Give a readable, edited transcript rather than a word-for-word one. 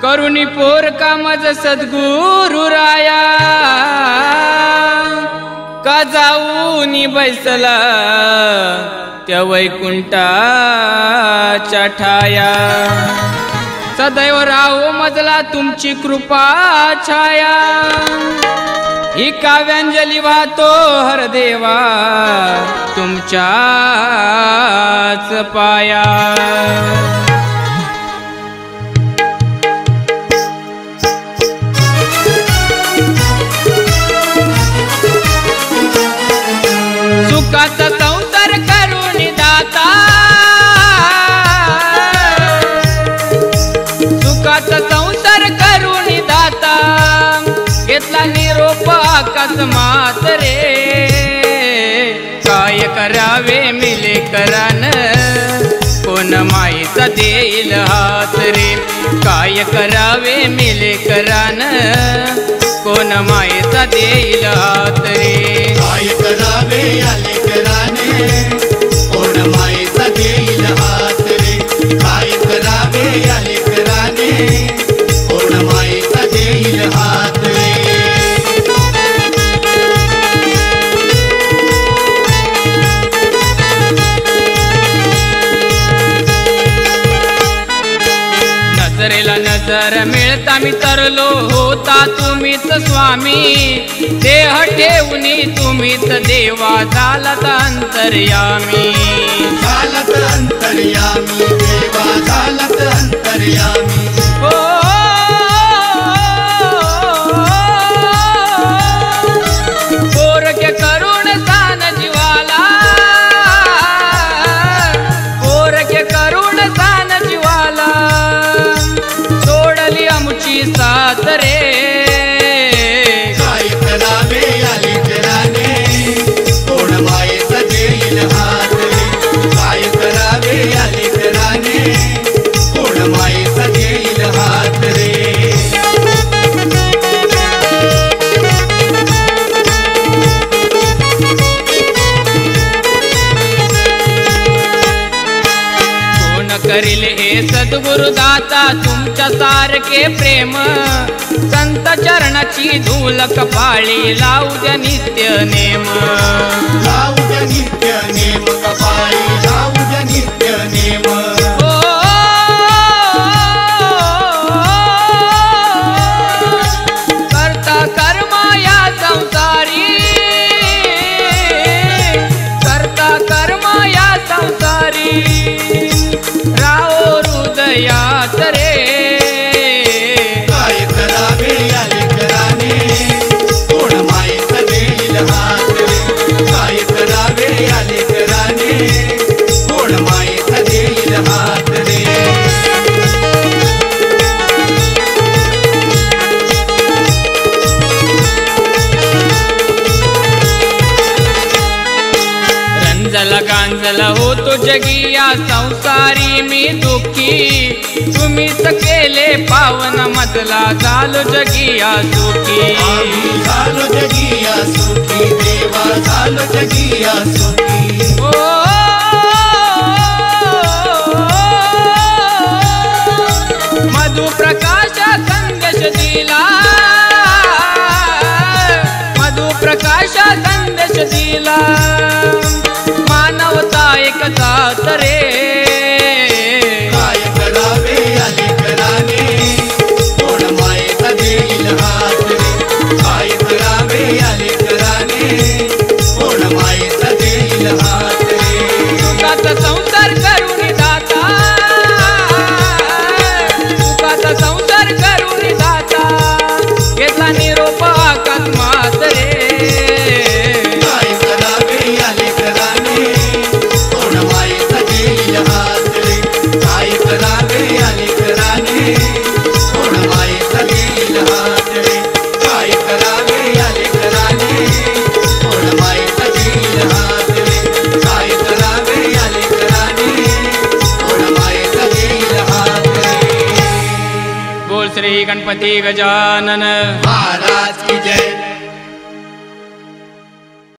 करुणी पोर का मज सद्गुरु राया का जाऊन बैसला त्या वैकुंठाच्या ठाया सदैव राहो मजला तुमची कृपा छाया ही काव्यांजली वाहतो हर देवा तुमच्याच पाया सुखाचा संसार करून दाता सुखाचा संसार करून दाता घेतला निरोप अकस्मात रे काय करावे मिले करान कोण माईचा देईल हात रे काय करावे मिले करान कोण माईचा देईल हात रे काय करावे आले कराने कोण माईचा देईल हात रे काय करावे आले कराने कोण माईचा देईल हात रे नजरेला नजर मिळता मी तरलो होता तुम्हीच स्वामी देह ठेवणी तुम्हीच देवा झालात अंतर्यामी झालात अंतर्यामी देवा झालात अंतर्यामी हो पोरके करुण सान जीवाला पोरके करुण सान जीवाला सोडली आमची साथ रे काय करावे आले कराने कोण माईचा देईल हात रे काय करावे आले कराने कोण माईचा देईल हात रे करील हे सद्गुरु दाता तुमच्या सारखे प्रेम संत चरणाची धूल कपाळी लावू द्या नित्य नेम लावू द्या नित्य नेम कपाळी लावू द्या नित्य नेम करता कर्म या संसारी करता कर्म या संसारी राहो हृदयात रे काय करावे आले कराने कोण माईचा देईल हात रे काय करावे आले कराने कोण माईचा देईल हात रे रंजला गांजला होतो जगिया संसारी मी दुःखी तुम्हीच केले पावन मधला झालो जगिया सुखी झालो जगिया सुखी देवा झालो जगिया सुखी ओ मधु प्रकाश संदेश दिला मधु प्रकाश संदेश दिला मानवता एकतात रे काय करावे आले कराने कोण माईचा देईल हात रे काय करावे आले कराने कोण माईचा देईल हात रे सुखाचा संसार करून दाता सुखाचा संसार करून दाता घेतला निरोप अकस्मात रे काय करावे आले कराने कोण माईचा देईल हात रे काय करावे आले कराने कोण माईचा देईल हात रे काय करावे आले कराने कोण माईचा देईल हात रे काय करावे आले कराने बोल श्री गणपती गजानन महाराज